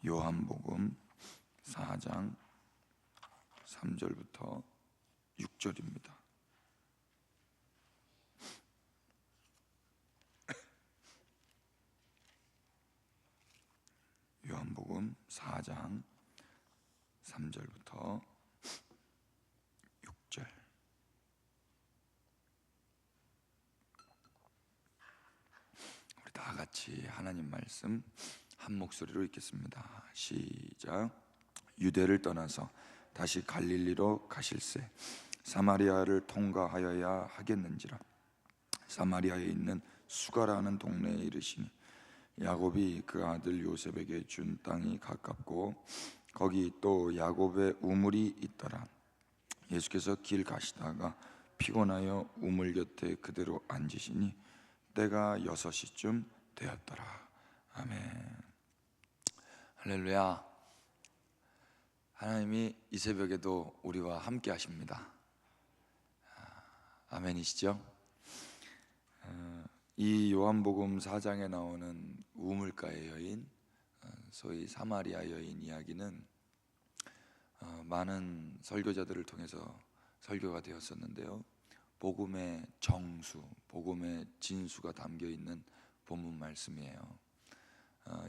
요한복음 4장 3절부터 6절입니다. 요한복음 4장 3절부터 6절. 우리 다 같이 하나님 말씀 한 목소리로 읽겠습니다. 시작. 유대를 떠나서 다시 갈릴리로 가실새 사마리아를 통과하여야 하겠는지라. 사마리아에 있는 수가라는 동네에 이르시니 야곱이 그 아들 요셉에게 준 땅이 가깝고 거기 또 야곱의 우물이 있더라. 예수께서 길 가시다가 피곤하여 우물 곁에 그대로 앉으시니 때가 6시쯤 되었더라. 아멘. 할렐루야. 하나님이 이 새벽에도 우리와 함께 하십니다. 아멘이시죠? 이 요한복음 4장에 나오는 우물가의 여인, 소위 사마리아 여인 이야기는 많은 설교자들을 통해서 설교가 되었었는데요, 복음의 정수, 복음의 진수가 담겨있는 본문 말씀이에요.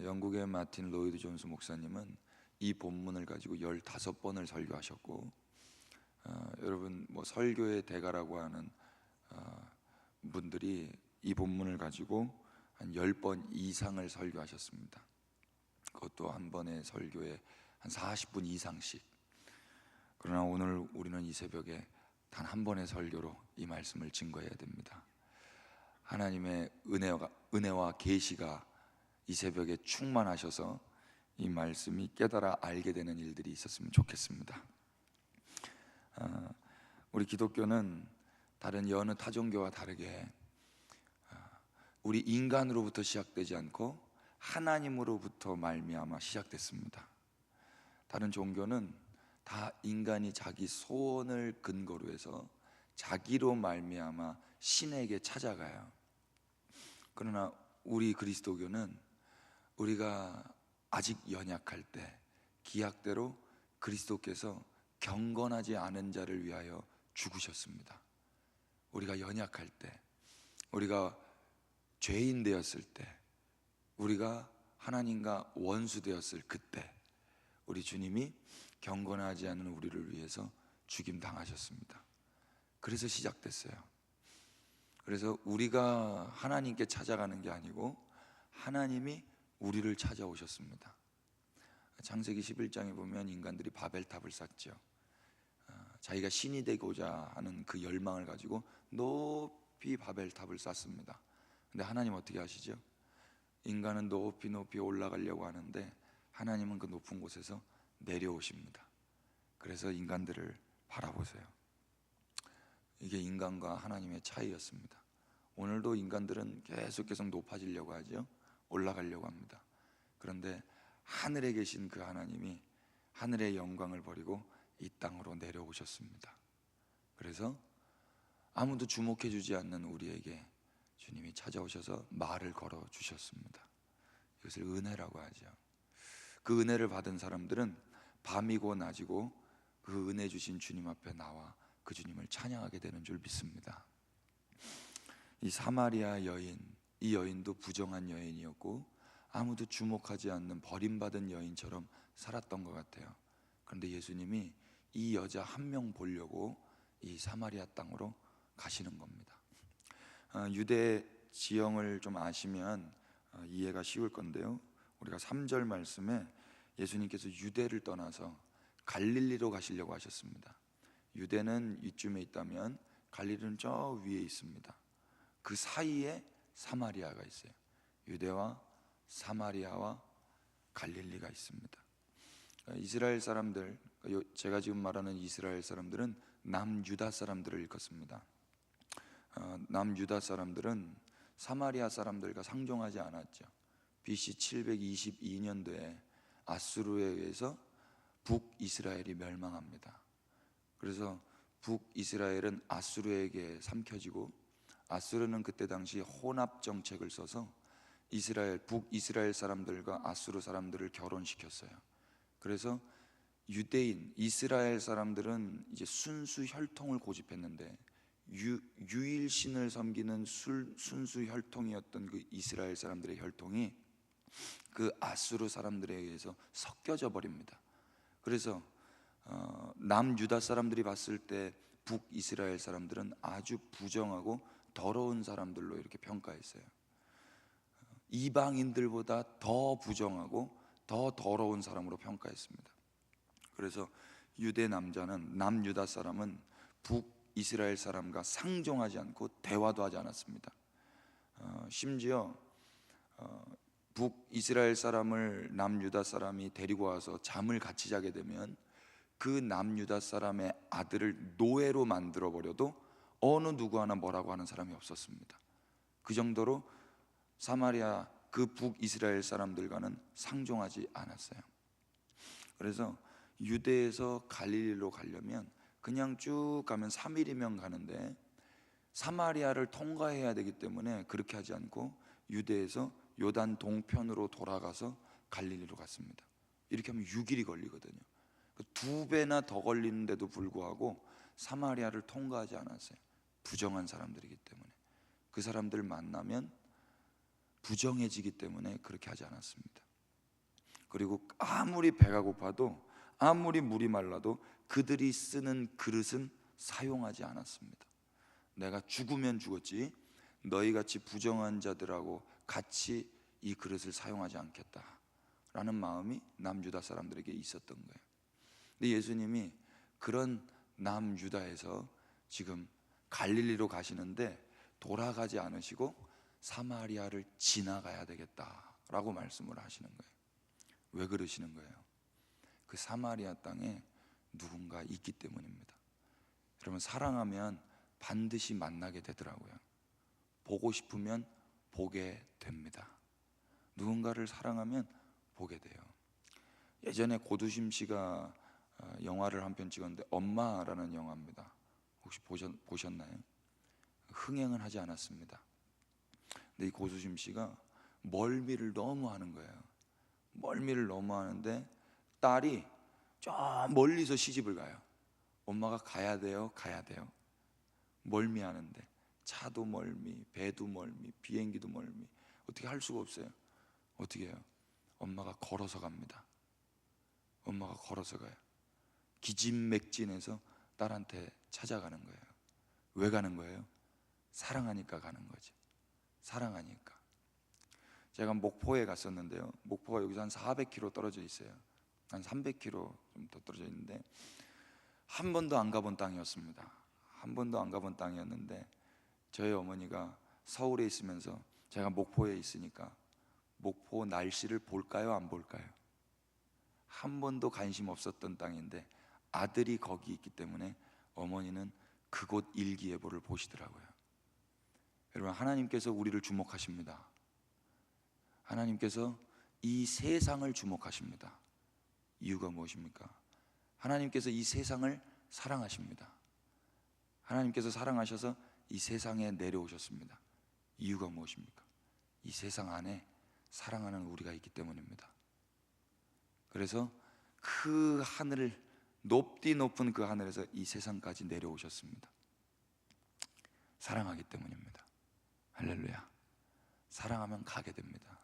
영국의 마틴 로이드 존스 목사님은 이 본문을 가지고 15번을 설교하셨고, 여러분 설교의 대가라고 하는 분들이 이 본문을 가지고 한 10번 이상을 설교하셨습니다. 그것도 한 번의 설교에 한 40분 이상씩. 그러나 오늘 우리는 이 새벽에 단 한 번의 설교로 이 말씀을 증거해야 됩니다. 하나님의 은혜와 계시가 이 새벽에 충만하셔서 이 말씀이 깨달아 알게 되는 일들이 있었으면 좋겠습니다. 우리 기독교는 다른 여느 타종교와 다르게 우리 인간으로부터 시작되지 않고 하나님으로부터 말미암아 시작됐습니다. 다른 종교는 다 인간이 자기 소원을 근거로 해서 자기로 말미암아 신에게 찾아가요. 그러나 우리 그리스도교는 우리가 아직 연약할 때 기약대로 그리스도께서 경건하지 않은 자를 위하여 죽으셨습니다. 우리가 연약할 때, 우리가 죄인 되었을 때, 우리가 하나님과 원수 되었을 그때 우리 주님이 경건하지 않은 우리를 위해서 죽임 당하셨습니다. 그래서 시작됐어요. 그래서 우리가 하나님께 찾아가는 게 아니고 하나님이 우리를 찾아오셨습니다. 창세기 11장에 보면 인간들이 바벨탑을 쌓죠. 자기가 신이 되고자 하는 그 열망을 가지고 높이 바벨탑을 쌓습니다. 근데 하나님 어떻게 하시죠? 인간은 높이 높이 올라가려고 하는데 하나님은 그 높은 곳에서 내려오십니다. 그래서 인간들을 바라보세요. 이게 인간과 하나님의 차이였습니다. 오늘도 인간들은 계속 높아지려고 하죠. 올라가려고 합니다. 그런데 하늘에 계신 그 하나님이 하늘의 영광을 버리고 이 땅으로 내려오셨습니다. 그래서 아무도 주목해 주지 않는 우리에게 주님이 찾아오셔서 말을 걸어 주셨습니다. 이것을 은혜라고 하죠. 그 은혜를 받은 사람들은 밤이고 낮이고 그 은혜 주신 주님 앞에 나와 그 주님을 찬양하게 되는 줄 믿습니다. 이 사마리아 여인, 이 여인도 부정한 여인이었고 아무도 주목하지 않는 버림받은 여인처럼 살았던 것 같아요. 그런데 예수님이 이 여자 한 명 보려고 이 사마리아 땅으로 가시는 겁니다. 유대 지형을 좀 아시면 이해가 쉬울 건데요, 우리가 3절 말씀에 예수님께서 유대를 떠나서 갈릴리로 가시려고 하셨습니다. 유대는 이쯤에 있다면 갈릴리는 저 위에 있습니다. 그 사이에 사마리아가 있어요. 유대와 사마리아와 갈릴리가 있습니다. 이스라엘 사람들, 제가 지금 말하는 이스라엘 사람들은 남유다 사람들을 일컫습니다. 남유다 사람들은 사마리아 사람들과 상종하지 않았죠. BC 722년도에 아수르에 의해서 북이스라엘이 멸망합니다. 그래서 북이스라엘은 아수르에게 삼켜지고, 아수르는 그때 당시 혼합 정책을 써서 북이스라엘 사람들과 아수르 사람들을 결혼시켰어요. 그래서 유대인 이스라엘 사람들은 이제 순수 혈통을 고집했는데 유일신을 섬기는 순수 혈통이었던 그 이스라엘 사람들의 혈통이 그 아수르 사람들에 의해서 섞여져 버립니다. 그래서 남유다 사람들이 봤을 때 북이스라엘 사람들은 아주 부정하고 더러운 사람들로 이렇게 평가했어요. 이방인들보다 더 부정하고 더 더러운 사람으로 평가했습니다. 그래서 유대 남자는 남유다 사람은 북이스라엘 사람과 상종하지 않고 대화도 하지 않았습니다. 심지어 북이스라엘 사람을 남유다 사람이 데리고 와서 잠을 같이 자게 되면 그 남유다 사람의 아들을 노예로 만들어 버려도 어느 누구 하나 뭐라고 하는 사람이 없었습니다. 그 정도로 사마리아 그 북이스라엘 사람들과는 상종하지 않았어요. 그래서 유대에서 갈릴리로 가려면 그냥 쭉 가면 3일이면 가는데 사마리아를 통과해야 되기 때문에 그렇게 하지 않고 유대에서 요단 동편으로 돌아가서 갈릴리로 갔습니다. 이렇게 하면 6일이 걸리거든요. 2배나 더 걸리는데도 불구하고 사마리아를 통과하지 않았어요. 부정한 사람들이기 때문에. 그 사람들 만나면 부정해지기 때문에 그렇게 하지 않았습니다. 그리고 아무리 배가 고파도 아무리 물이 말라도 그들이 쓰는 그릇은 사용하지 않았습니다. 내가 죽으면 죽었지 너희같이 부정한 자들하고 같이 이 그릇을 사용하지 않겠다라는 마음이 남유다 사람들에게 있었던 거예요. 근데 예수님이 그런 남유다에서 지금 갈릴리로 가시는데 돌아가지 않으시고 사마리아를 지나가야 되겠다라고 말씀을 하시는 거예요. 왜 그러시는 거예요? 그 사마리아 땅에 누군가 있기 때문입니다. 여러분, 사랑하면 반드시 만나게 되더라고요. 보고 싶으면 보게 됩니다. 누군가를 사랑하면 보게 돼요. 예전에 고두심 씨가 영화를 한 편 찍었는데 엄마라는 영화입니다. 혹시 보셨나요? 흥행은 하지 않았습니다. 근데 이 고두심 씨가 멀미를 너무 하는 거예요. 멀미를 너무 하는데 딸이 저 멀리서 시집을 가요. 엄마가 가야 돼요, 가야 돼요. 멀미하는데 차도 멀미, 배도 멀미, 비행기도 멀미. 어떻게 할 수가 없어요. 어떻게 해요? 엄마가 걸어서 갑니다. 엄마가 걸어서 가요. 기진맥진해서 딸한테 찾아가는 거예요. 왜 가는 거예요? 사랑하니까 가는 거죠. 사랑하니까. 제가 목포에 갔었는데요. 목포가 여기서 한 400km 떨어져 있어요. 한 300km 좀 더 떨어져 있는데 한 번도 안 가본 땅이었습니다. 한 번도 안 가본 땅이었는데 저희 어머니가 서울에 있으면서 제가 목포에 있으니까 목포 날씨를 볼까요, 안 볼까요? 한 번도 관심 없었던 땅인데 아들이 거기 있기 때문에 어머니는 그곳 일기예보를 보시더라고요. 여러분, 하나님께서 우리를 주목하십니다. 하나님께서 이 세상을 주목하십니다. 이유가 무엇입니까? 하나님께서 이 세상을 사랑하십니다. 하나님께서 사랑하셔서 이 세상에 내려오셨습니다. 이유가 무엇입니까? 이 세상 안에 사랑하는 우리가 있기 때문입니다. 그래서 그 하늘을 높디 높은 그 하늘에서 이 세상까지 내려오셨습니다. 사랑하기 때문입니다. 할렐루야. 사랑하면 가게 됩니다.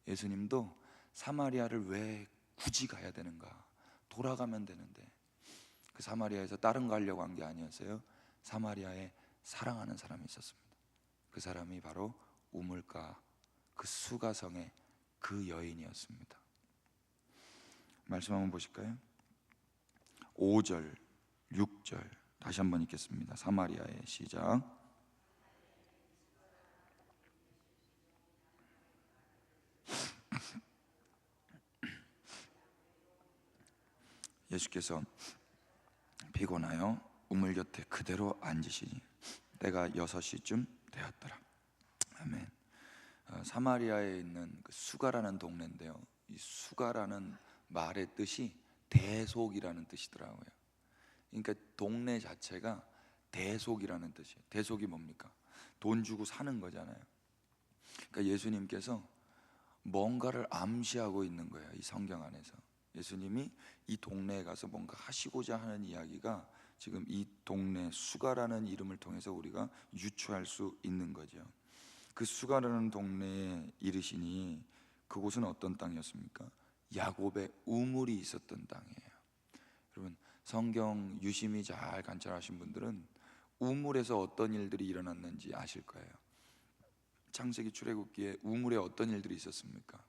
예수님도 사마리아를 왜 굳이 가야 되는가? 돌아가면 되는데 그 사마리아에서 다른 거 하려고 한 게 아니었어요. 사마리아에 사랑하는 사람이 있었습니다. 그 사람이 바로 우물가 그 수가성의 그 여인이었습니다. 말씀 한번 보실까요? 5절, 6절 다시 한번 읽겠습니다. 사마리아의 시작. 예수께서 피곤하여 우물 곁에 그대로 앉으시니 때가 6시쯤 되었더라. 아멘. 사마리아에 있는 그 수가라는 동네인데요. 이 수가라는 말의 뜻이 대속이라는 뜻이더라고요. 그러니까 동네 자체가 대속이라는 뜻이에요. 대속이 뭡니까? 돈 주고 사는 거잖아요. 그러니까 예수님께서 뭔가를 암시하고 있는 거예요. 이 성경 안에서 예수님이 이 동네에 가서 뭔가 하시고자 하는 이야기가 지금 이 동네 수가라는 이름을 통해서 우리가 유추할 수 있는 거죠. 그 수가라는 동네에 이르시니 그곳은 어떤 땅이었습니까? 야곱의 우물이 있었던 땅이에요. 여러분, 성경 유심히 잘 관찰하신 분들은 우물에서 어떤 일들이 일어났는지 아실 거예요. 창세기 출애굽기에 우물에 어떤 일들이 있었습니까?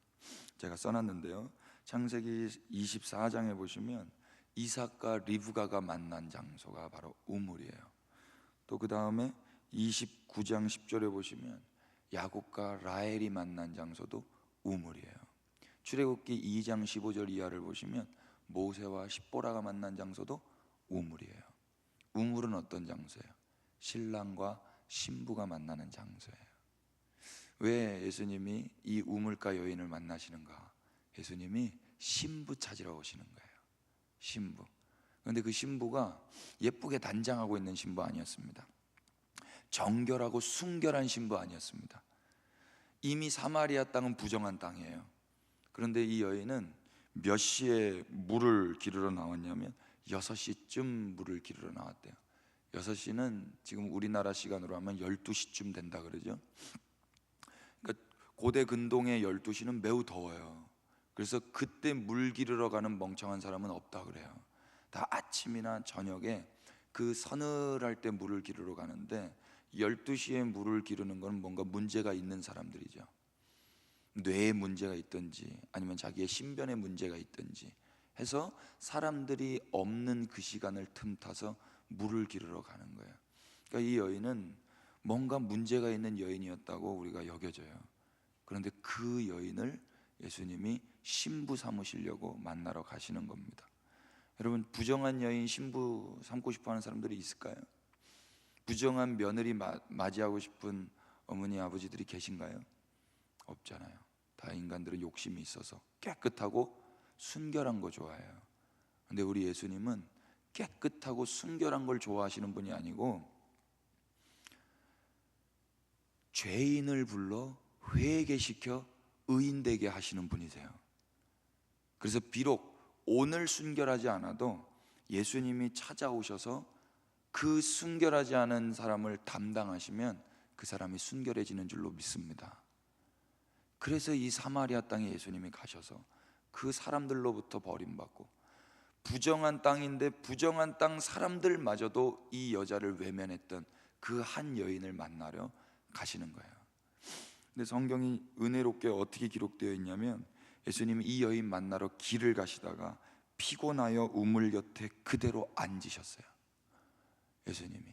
제가 써놨는데요, 창세기 24장에 보시면 이삭과 리브가가 만난 장소가 바로 우물이에요. 또 그 다음에 29장 10절에 보시면 야곱과 라헬이 만난 장소도 우물이에요. 출애굽기 2장 15절 이하를 보시면 모세와 십보라가 만난 장소도 우물이에요. 우물은 어떤 장소예요? 신랑과 신부가 만나는 장소예요. 왜 예수님이 이 우물가 여인을 만나시는가? 예수님이 신부 찾으러 오시는 거예요. 신부. 그런데 그 신부가 예쁘게 단장하고 있는 신부 아니었습니다. 정결하고 순결한 신부 아니었습니다. 이미 사마리아 땅은 부정한 땅이에요. 그런데 이 여인은 몇 시에 물을 기르러 나왔냐면 6시쯤 물을 기르러 나왔대요. 6시는 지금 우리나라 시간으로 하면 12시쯤 된다 그러죠. 그러니까 고대 근동의 12시는 매우 더워요. 그래서 그때 물 기르러 가는 멍청한 사람은 없다 그래요. 다 아침이나 저녁에 그 서늘할 때 물을 기르러 가는데 12시에 물을 기르는 건 뭔가 문제가 있는 사람들이죠. 뇌에 문제가 있든지 아니면 자기의 신변에 문제가 있든지 해서 사람들이 없는 그 시간을 틈타서 물을 기르러 가는 거예요. 그러니까 이 여인은 뭔가 문제가 있는 여인이었다고 우리가 여겨져요. 그런데 그 여인을 예수님이 신부 삼으시려고 만나러 가시는 겁니다. 여러분, 부정한 여인 신부 삼고 싶어 하는 사람들이 있을까요? 부정한 며느리 맞이하고 싶은 어머니 아버지들이 계신가요? 없잖아요. 다 인간들은 욕심이 있어서 깨끗하고 순결한 거 좋아해요. 근데 우리 예수님은 깨끗하고 순결한 걸 좋아하시는 분이 아니고 죄인을 불러 회개시켜 의인되게 하시는 분이세요. 그래서 비록 오늘 순결하지 않아도 예수님이 찾아오셔서 그 순결하지 않은 사람을 담당하시면 그 사람이 순결해지는 줄로 믿습니다. 그래서 이 사마리아 땅에 예수님이 가셔서 그 사람들로부터 버림받고 부정한 땅인데 부정한 땅 사람들마저도 이 여자를 외면했던 그 한 여인을 만나려 가시는 거예요. 근데 성경이 은혜롭게 어떻게 기록되어 있냐면 예수님이 이 여인 만나러 길을 가시다가 피곤하여 우물 곁에 그대로 앉으셨어요. 예수님이,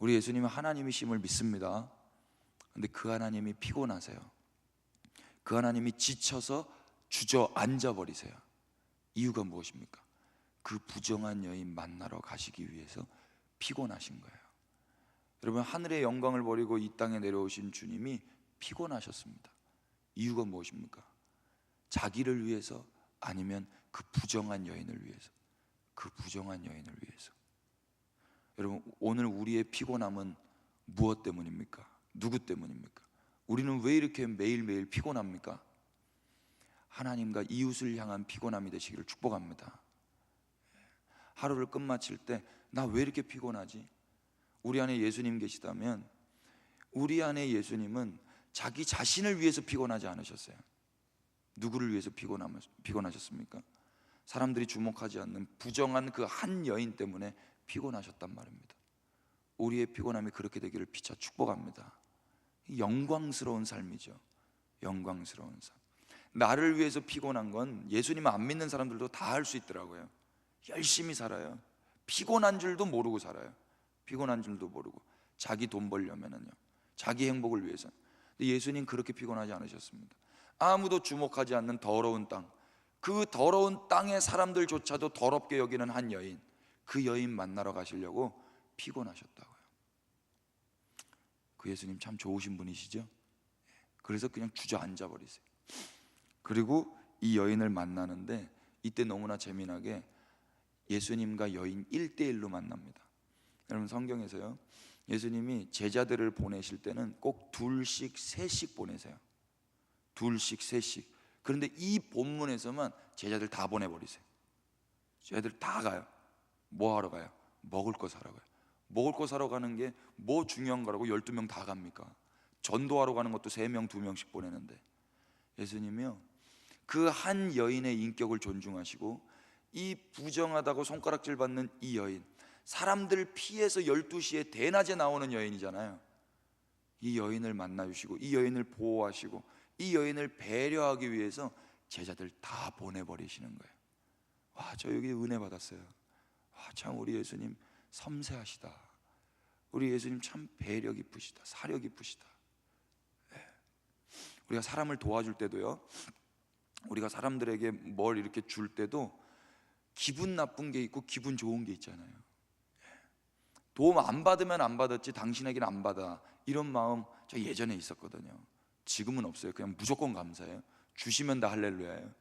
우리 예수님은 하나님이심을 믿습니다. 근데 그 하나님이 피곤하세요. 그 하나님이 지쳐서 주저앉아 버리세요. 이유가 무엇입니까? 그 부정한 여인 만나러 가시기 위해서 피곤하신 거예요. 여러분, 하늘의 영광을 버리고 이 땅에 내려오신 주님이 피곤하셨습니다. 이유가 무엇입니까? 자기를 위해서 아니면 그 부정한 여인을 위해서? 그 부정한 여인을 위해서. 여러분, 오늘 우리의 피곤함은 무엇 때문입니까? 누구 때문입니까? 우리는 왜 이렇게 매일매일 피곤합니까? 하나님과 이웃을 향한 피곤함이 되시기를 축복합니다. 하루를 끝마칠 때 나 왜 이렇게 피곤하지? 우리 안에 예수님 계시다면 우리 안에 예수님은 자기 자신을 위해서 피곤하지 않으셨어요. 누구를 위해서 피곤하셨습니까? 사람들이 주목하지 않는 부정한 그 한 여인 때문에 피곤하셨단 말입니다. 우리의 피곤함이 그렇게 되기를 피차 축복합니다. 영광스러운 삶이죠. 영광스러운 삶. 나를 위해서 피곤한 건 예수님 안 믿는 사람들도 다 할 수 있더라고요. 열심히 살아요. 피곤한 줄도 모르고 살아요. 피곤한 줄도 모르고 자기 돈 벌려면은요, 자기 행복을 위해서. 근데 예수님 그렇게 피곤하지 않으셨습니다. 아무도 주목하지 않는 더러운 땅, 그 더러운 땅의 사람들조차도 더럽게 여기는 한 여인, 그 여인 만나러 가시려고 피곤하셨다고요. 그 예수님 참 좋으신 분이시죠? 그래서 그냥 주저앉아 버리세요. 그리고 이 여인을 만나는데 이때 너무나 재미나게 예수님과 여인 1대1로 만납니다. 여러분, 성경에서요, 예수님이 제자들을 보내실 때는 꼭 둘씩 셋씩 보내세요. 둘씩 셋씩. 그런데 이 본문에서만 제자들 다 보내버리세요. 제자들 다 가요. 뭐 하러 가요? 먹을 거 사러 가요. 먹을 거 사러 가는 게 뭐 중요한 거라고 12명 다 갑니까? 전도하러 가는 것도 3명 2명씩 보내는데, 예수님이요 그 한 여인의 인격을 존중하시고, 이 부정하다고 손가락질 받는 이 여인, 사람들 피해서 12시에 대낮에 나오는 여인이잖아요. 이 여인을 만나주시고, 이 여인을 보호하시고, 이 여인을 배려하기 위해서 제자들 다 보내버리시는 거예요. 와, 저 여기 은혜 받았어요. 와, 참 우리 예수님 섬세하시다. 우리 예수님 참 배려 깊으시다. 사려 깊으시다. 네. 우리가 사람을 도와줄 때도요, 우리가 사람들에게 뭘 이렇게 줄 때도 기분 나쁜 게 있고 기분 좋은 게 있잖아요. 도움 안 받으면 안 받았지 당신에게는 안 받아, 이런 마음 저 예전에 있었거든요. 지금은 없어요. 그냥 무조건 감사해요. 주시면 다 할렐루야예요.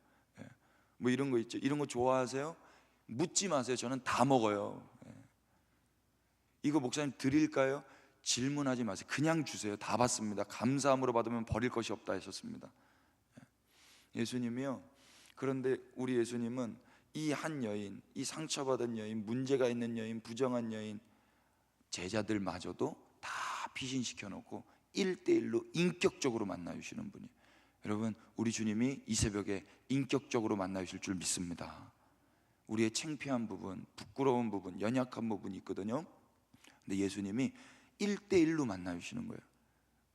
뭐 이런 거 있죠. 이런 거 좋아하세요? 묻지 마세요. 저는 다 먹어요. 이거 목사님 드릴까요? 질문하지 마세요. 그냥 주세요. 다 받습니다. 감사함으로 받으면 버릴 것이 없다 하셨습니다. 예수님이요, 그런데 우리 예수님은 이 한 여인, 이 상처받은 여인, 문제가 있는 여인, 부정한 여인, 제자들마저도 다 피신시켜 놓고 1대1로 인격적으로 만나주시는 분이에요. 여러분, 우리 주님이 이 새벽에 인격적으로 만나주실 줄 믿습니다. 우리의 창피한 부분, 부끄러운 부분, 연약한 부분이 있거든요. 근데 예수님이 1대1로 만나주시는 거예요.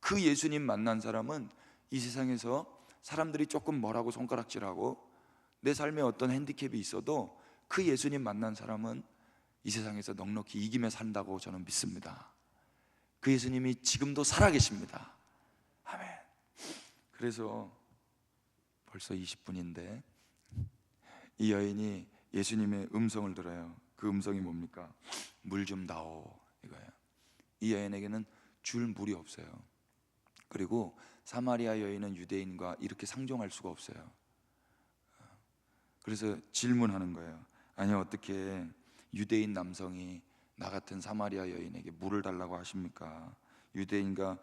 그 예수님 만난 사람은 이 세상에서 사람들이 조금 뭐라고 손가락질하고 내 삶에 어떤 핸디캡이 있어도 그 예수님 만난 사람은 이 세상에서 넉넉히 이기며 산다고 저는 믿습니다. 그 예수님이 지금도 살아계십니다. 아멘. 그래서 벌써 20분인데 이 여인이 예수님의 음성을 들어요. 그 음성이 뭡니까? 물 좀 다오, 이거예요. 이 여인에게는 줄 물이 없어요. 그리고 사마리아 여인은 유대인과 이렇게 상종할 수가 없어요. 그래서 질문하는 거예요. 아니, 어떻게 유대인 남성이 나 같은 사마리아 여인에게 물을 달라고 하십니까? 유대인과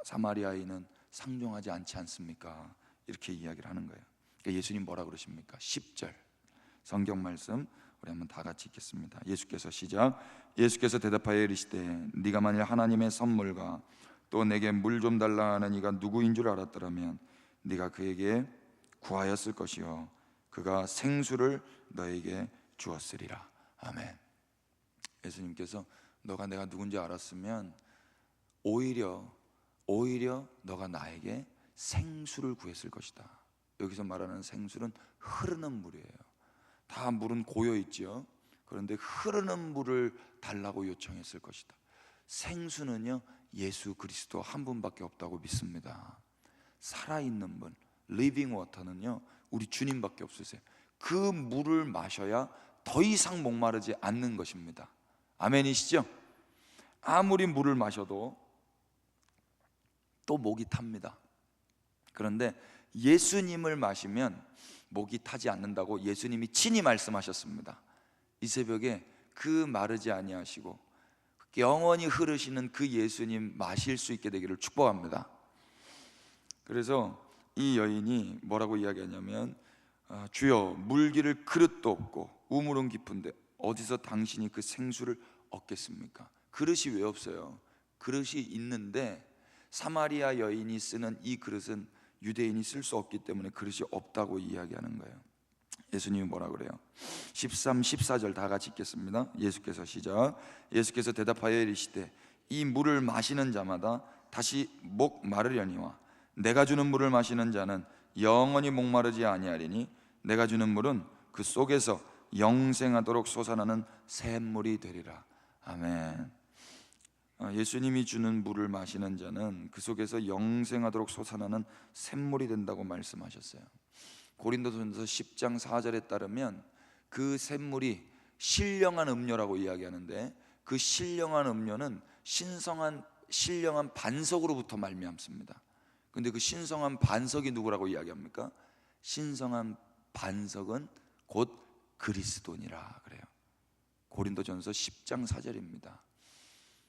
사마리아인은 상종하지 않지 않습니까? 이렇게 이야기를 하는 거예요. 그러니까 예수님 뭐라 그러십니까? 10절 성경 말씀 우리 한번 다 같이 읽겠습니다. 예수께서 시작. 예수께서 대답하여 이르시되 네가 만일 하나님의 선물과 또 내게 물 좀 달라 하는 이가 누구인 줄 알았더라면 네가 그에게 구하였을 것이요 그가 생수를 너에게 주었으리라. 아멘. 예수님께서 너가 내가 누군지 알았으면 오히려 너가 나에게 생수를 구했을 것이다. 여기서 말하는 생수는 흐르는 물이에요. 다 물은 고여 있죠. 그런데 흐르는 물을 달라고 요청했을 것이다. 생수는요, 예수 그리스도 한 분밖에 없다고 믿습니다. 살아있는 분, 리빙 워터는요, 우리 주님밖에 없으세요. 그 물을 마셔야 더 이상 목마르지 않는 것입니다. 아멘이시죠? 아무리 물을 마셔도 또 목이 탑니다. 그런데 예수님을 마시면 목이 타지 않는다고 예수님이 친히 말씀하셨습니다. 이 새벽에 그 마르지 아니하시고 영원히 흐르시는 그 예수님 마실 수 있게 되기를 축복합니다. 그래서 이 여인이 뭐라고 이야기하냐면 주여 물기를 그릇도 없고 우물은 깊은데 어디서 당신이 그 생수를 얻겠습니까? 그릇이 왜 없어요? 그릇이 있는데 사마리아 여인이 쓰는 이 그릇은 유대인이 쓸 수 없기 때문에 그릇이 없다고 이야기하는 거예요. 예수님이 뭐라 그래요? 13, 14절 다 같이 읽겠습니다. 예수께서 시작. 예수께서 대답하여 이르시되 이 물을 마시는 자마다 다시 목 마르려니와 내가 주는 물을 마시는 자는 영원히 목마르지 아니하리니 내가 주는 물은 그 속에서 영생하도록 솟아나는 샘물이 되리라. 아멘. 예수님이 주는 물을 마시는 자는 그 속에서 영생하도록 솟아나는 샘물이 된다고 말씀하셨어요. 고린도전서 10장 4절에 따르면 그 샘물이 신령한 음료라고 이야기하는데 그 신령한 음료는 신령한 반석으로부터 말미암습니다. 근데 그 신성한 반석이 누구라고 이야기합니까? 신성한 반석은 곧 그리스도니라 그래요. 고린도전서 10장 4절입니다.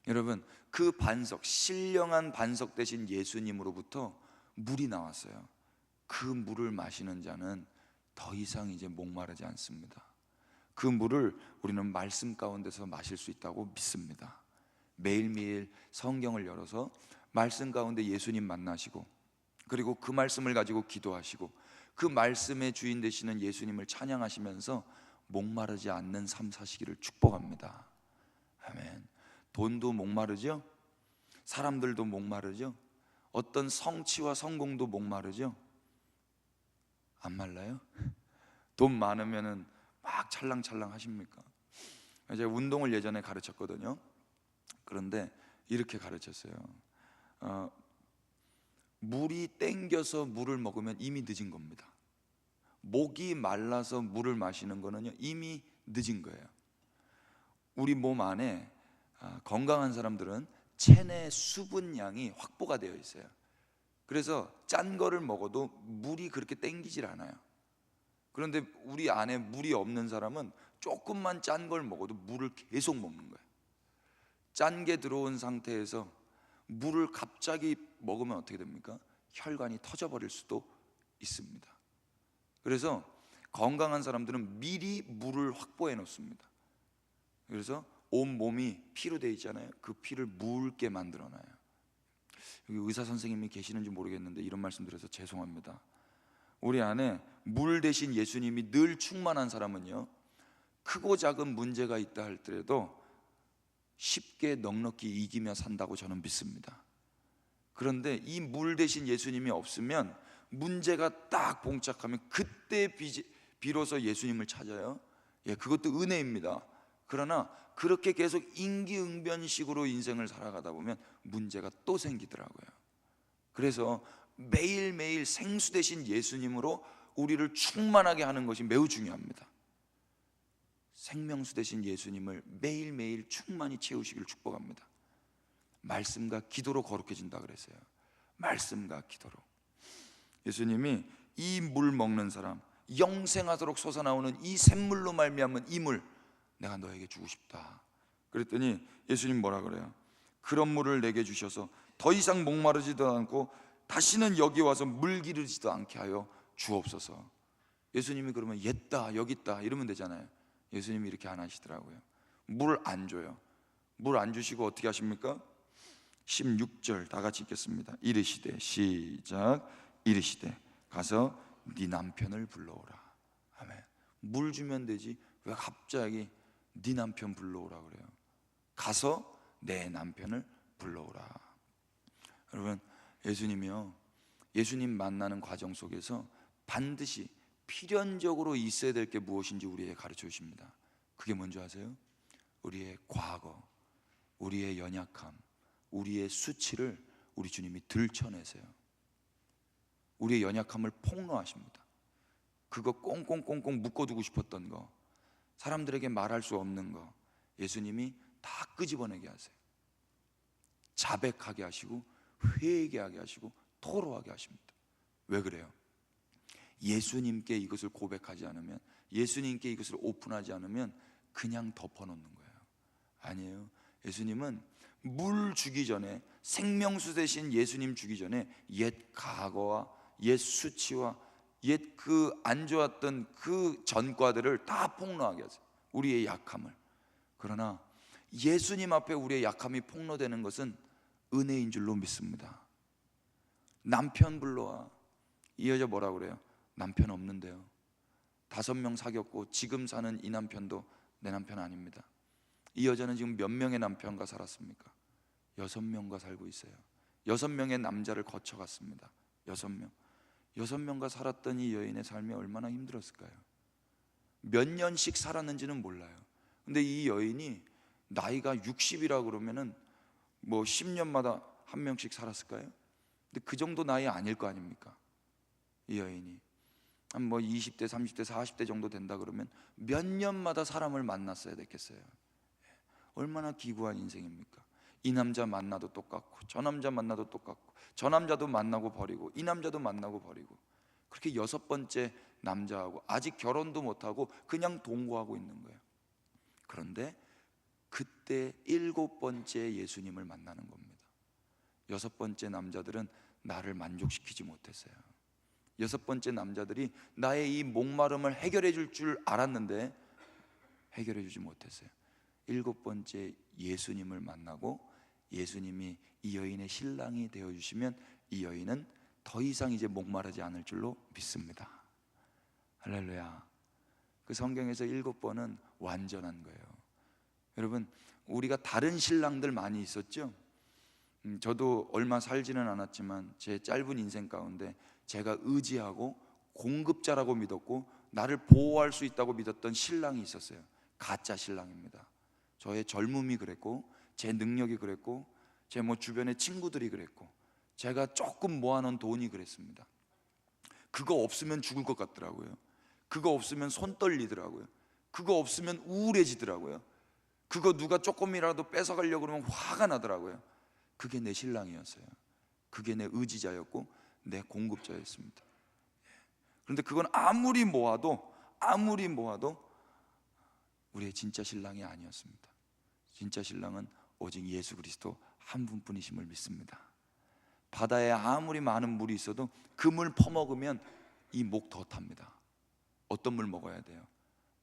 여러분, 그 반석, 신령한 반석 대신 예수님으로부터 물이 나왔어요. 그 물을 마시는 자는 더 이상 이제 목마르지 않습니다. 그 물을 우리는 말씀 가운데서 마실 수 있다고 믿습니다. 매일매일 성경을 열어서 말씀 가운데 예수님 만나시고, 그리고 그 말씀을 가지고 기도하시고, 그 말씀의 주인 되시는 예수님을 찬양하시면서 목마르지 않는 삶 사시기를 축복합니다. 아멘. 돈도 목마르죠? 사람들도 목마르죠? 어떤 성취와 성공도 목마르죠? 안 말라요? 돈 많으면은 막 찰랑찰랑 하십니까? 제가 운동을 예전에 가르쳤거든요. 그런데 이렇게 가르쳤어요. 물이 땡겨서 물을 먹으면 이미 늦은 겁니다. 목이 말라서 물을 마시는 거는요, 이미 늦은 거예요. 우리 몸 안에 건강한 사람들은 체내 수분량이 확보가 되어 있어요. 그래서 짠 거를 먹어도 물이 그렇게 땡기질 않아요. 그런데 우리 안에 물이 없는 사람은 조금만 짠 걸 먹어도 물을 계속 먹는 거예요. 짠 게 들어온 상태에서 물을 갑자기 먹으면 어떻게 됩니까? 혈관이 터져버릴 수도 있습니다. 그래서 건강한 사람들은 미리 물을 확보해 놓습니다. 그래서 온 몸이 피로 되어 있잖아요. 그 피를 묽게 만들어놔요. 여기 의사 선생님이 계시는지 모르겠는데 이런 말씀 드려서 죄송합니다. 우리 안에 물 대신 예수님이 늘 충만한 사람은요, 크고 작은 문제가 있다 할지라도 쉽게 넉넉히 이기며 산다고 저는 믿습니다. 그런데 이 물 대신 예수님이 없으면 문제가 딱 봉착하면 그때 비로소 예수님을 찾아요. 그것도 은혜입니다. 그러나 그렇게 계속 임기응변식으로 인생을 살아가다 보면 문제가 또 생기더라고요. 그래서 매일매일 생수 대신 예수님으로 우리를 충만하게 하는 것이 매우 중요합니다. 생명수 대신 예수님을 매일매일 충만히 채우시기를 축복합니다. 말씀과 기도로 거룩해진다 그랬어요. 말씀과 기도로. 예수님이 이 물 먹는 사람, 영생하도록 솟아나오는 이 샘물로 말미암은 이 물, 내가 너에게 주고 싶다. 그랬더니 예수님 뭐라 그래요? 그런 물을 내게 주셔서 더 이상 목마르지도 않고 다시는 여기 와서 물 기르지도 않게 하여 주옵소서. 예수님이 그러면 옛다 여기 있다 이러면 되잖아요. 예수님이 이렇게 안 하시더라고요. 물을 안 줘요. 물 안 주시고 어떻게 하십니까? 16절 다 같이 읽겠습니다. 이르시되, 시작. 이르시되 가서 네 남편을 불러오라. 아멘. 물 주면 되지 왜 갑자기 네 남편 불러오라 그래요? 가서 내 남편을 불러오라. 여러분, 예수님이요, 예수님 만나는 과정 속에서 반드시 필연적으로 있어야 될 게 무엇인지 우리에게 가르쳐 주십니다. 그게 뭔지 아세요? 우리의 과거, 우리의 연약함, 우리의 수치를 우리 주님이 들춰내세요. 우리의 연약함을 폭로하십니다. 그거 꽁꽁꽁꽁 묶어두고 싶었던 거, 사람들에게 말할 수 없는 거, 예수님이 다 끄집어내게 하세요. 자백하게 하시고 회개하게 하시고 토로하게 하십니다. 왜 그래요? 예수님께 이것을 고백하지 않으면, 예수님께 이것을 오픈하지 않으면 그냥 덮어놓는 거예요. 아니에요. 예수님은 물 주기 전에, 생명수 대신 예수님 주기 전에 옛 과거와 옛 수치와 옛 그 안 좋았던 그 전과들을 다 폭로하게 하세요. 우리의 약함을. 그러나 예수님 앞에 우리의 약함이 폭로되는 것은 은혜인 줄로 믿습니다. 남편 불러와. 이 여자 뭐라 그래요? 남편 없는데요. 5명 사귀었고 지금 사는 이 남편도 내 남편 아닙니다. 이 여자는 지금 몇 명의 남편과 살았습니까? 6명과 살고 있어요. 6명의 남자를 거쳐갔습니다. 6명과 살았던 이 여인의 삶이 얼마나 힘들었을까요? 몇 년씩 살았는지는 몰라요. 근데 이 여인이 나이가 60이라 그러면은 뭐 10년마다 한 명씩 살았을까요? 근데 그 정도 나이 아닐 거 아닙니까? 이 여인이 한 뭐 20대, 30대, 40대 정도 된다 그러면 몇 년마다 사람을 만났어야 됐겠어요. 얼마나 기구한 인생입니까? 이 남자 만나도 똑같고 저 남자 만나도 똑같고 저 남자도 만나고 버리고 이 남자도 만나고 버리고, 그렇게 6번째 남자하고 아직 결혼도 못하고 그냥 동거하고 있는 거예요. 그런데 그때 7번째 예수님을 만나는 겁니다. 6번째 남자들은 나를 만족시키지 못했어요. 6번째 남자들이 나의 이 목마름을 해결해 줄 알았는데 해결해 주지 못했어요. 7번째 예수님을 만나고 예수님이 이 여인의 신랑이 되어주시면 이 여인은 더 이상 이제 목마르지 않을 줄로 믿습니다. 할렐루야. 그 성경에서 7번은 완전한 거예요. 여러분, 우리가 다른 신랑들 많이 있었죠? 저도 얼마 살지는 않았지만 제 짧은 인생 가운데 제가 의지하고 공급자라고 믿었고 나를 보호할 수 있다고 믿었던 신랑이 있었어요. 가짜 신랑입니다. 저의 젊음이 그랬고 제 능력이 그랬고 제 주변의 친구들이 그랬고 제가 조금 모아놓은 돈이 그랬습니다. 그거 없으면 죽을 것 같더라고요. 그거 없으면 손 떨리더라고요. 그거 없으면 우울해지더라고요. 그거 누가 조금이라도 뺏어가려고 그러면 화가 나더라고요. 그게 내 신랑이었어요. 그게 내 의지자였고 내 공급자였습니다. 그런데 그건 아무리 모아도 우리의 진짜 신랑이 아니었습니다. 진짜 신랑은 오직 예수 그리스도 한 분뿐이심을 믿습니다. 바다에 아무리 많은 물이 있어도 그 물 퍼먹으면 이 목 더 탑니다. 어떤 물 먹어야 돼요?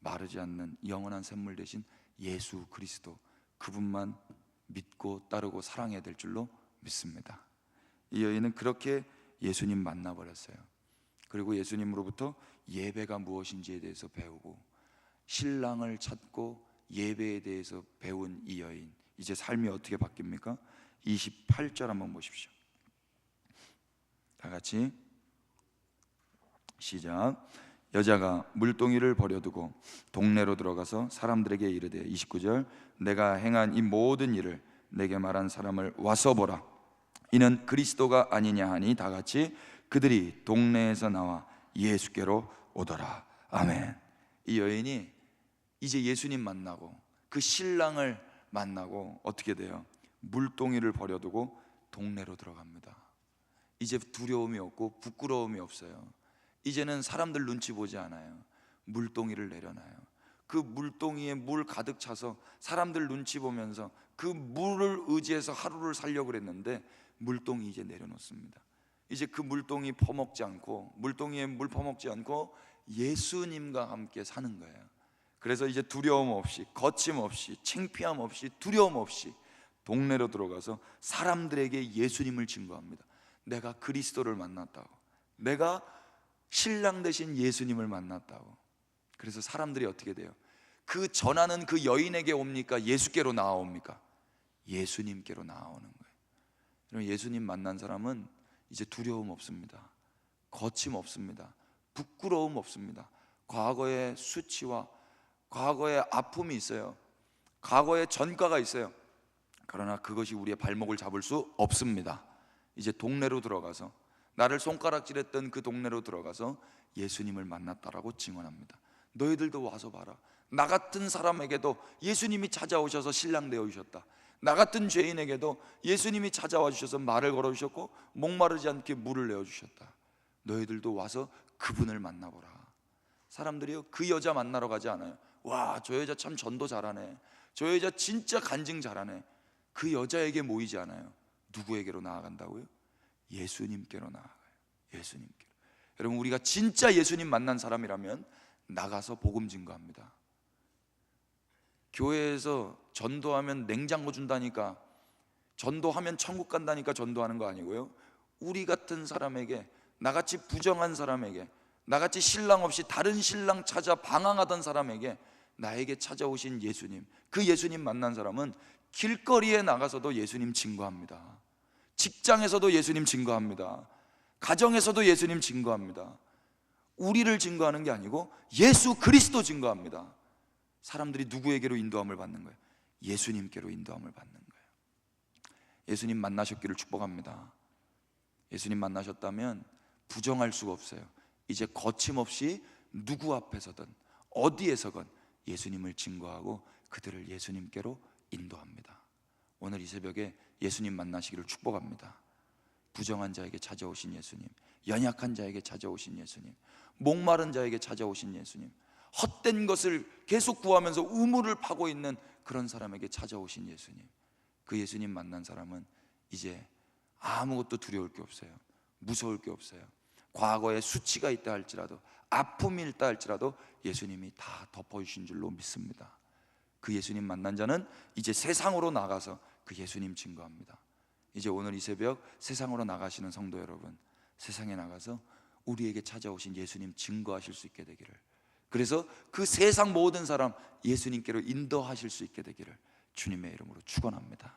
마르지 않는 영원한 샘물 대신 예수 그리스도, 그분만 믿고 따르고 사랑해야 될 줄로 믿습니다. 이 여인은 그렇게 예수님 만나버렸어요. 그리고 예수님으로부터 예배가 무엇인지에 대해서 배우고 신랑을 찾고 예배에 대해서 배운 이 여인, 이제 삶이 어떻게 바뀝니까? 28절 한번 보십시오. 다 같이 시작. 여자가 물동이를 버려두고 동네로 들어가서 사람들에게 이르되 29절 내가 행한 이 모든 일을 내게 말한 사람을 와서 보라. 이는 그리스도가 아니냐 하니 다 같이 그들이 동네에서 나와 예수께로 오더라. 아멘. 이 여인이 이제 예수님 만나고 그 신랑을 만나고 어떻게 돼요? 물동이를 버려두고 동네로 들어갑니다. 이제 두려움이 없고 부끄러움이 없어요. 이제는 사람들 눈치 보지 않아요. 물동이를 내려놔요. 그 물동이에 물 가득 차서 사람들 눈치 보면서 그 물을 의지해서 하루를 살려고 그랬는데 물동이 이제 내려놓습니다. 이제 그 물동이 퍼먹지 않고 물동이에 물 퍼먹지 않고 예수님과 함께 사는 거예요. 그래서 이제 두려움 없이 거침없이 창피함 없이 두려움 없이 동네로 들어가서 사람들에게 예수님을 증거합니다. 내가 그리스도를 만났다고, 내가 신랑 되신 예수님을 만났다고. 그래서 사람들이 어떻게 돼요? 그 전하는 그 여인에게 옵니까? 예수께로 나아옵니까? 예수님께로 나아오는 거예요. 여러분, 예수님 만난 사람은 이제 두려움 없습니다. 거침 없습니다. 부끄러움 없습니다. 과거의 수치와 과거의 아픔이 있어요. 과거의 전과가 있어요. 그러나 그것이 우리의 발목을 잡을 수 없습니다. 이제 동네로 들어가서 나를 손가락질했던 그 동네로 들어가서 예수님을 만났다라고 증언합니다. 너희들도 와서 봐라. 나 같은 사람에게도 예수님이 찾아오셔서 신랑 되어주셨다. 나 같은 죄인에게도 예수님이 찾아와 주셔서 말을 걸어주셨고 목마르지 않게 물을 내어주셨다. 너희들도 와서 그분을 만나보라. 사람들이요, 그 여자 만나러 가지 않아요. 와, 저 여자 참 전도 잘하네, 저 여자 진짜 간증 잘하네. 그 여자에게 모이지 않아요. 누구에게로 나아간다고요? 예수님께로 나아가요. 예수님께로. 여러분, 우리가 진짜 예수님 만난 사람이라면 나가서 복음 증거합니다. 교회에서 전도하면 냉장고 준다니까, 전도하면 천국 간다니까 전도하는 거 아니고요, 우리 같은 사람에게, 나같이 부정한 사람에게, 나같이 신랑 없이 다른 신랑 찾아 방황하던 사람에게 나에게 찾아오신 예수님, 그 예수님 만난 사람은 길거리에 나가서도 예수님 증거합니다. 직장에서도 예수님 증거합니다. 가정에서도 예수님 증거합니다. 우리를 증거하는 게 아니고 예수 그리스도 증거합니다. 사람들이 누구에게로 인도함을 받는 거예요? 예수님께로 인도함을 받는 거예요. 예수님 만나셨기를 축복합니다. 예수님 만나셨다면 부정할 수가 없어요. 이제 거침없이 누구 앞에서든 어디에서건 예수님을 증거하고 그들을 예수님께로 인도합니다. 오늘 이 새벽에 예수님 만나시기를 축복합니다. 부정한 자에게 찾아오신 예수님, 연약한 자에게 찾아오신 예수님, 목마른 자에게 찾아오신 예수님, 헛된 것을 계속 구하면서 우물을 파고 있는 그런 사람에게 찾아오신 예수님, 그 예수님 만난 사람은 이제 아무것도 두려울 게 없어요. 무서울 게 없어요. 과거에 수치가 있다 할지라도, 아픔이 있다 할지라도 예수님이 다 덮어주신 줄로 믿습니다. 그 예수님 만난 자는 이제 세상으로 나가서 그 예수님 증거합니다. 이제 오늘 이 새벽 세상으로 나가시는 성도 여러분, 세상에 나가서 우리에게 찾아오신 예수님 증거하실 수 있게 되기를, 그래서 그 세상 모든 사람 예수님께로 인도하실 수 있게 되기를 주님의 이름으로 축원합니다.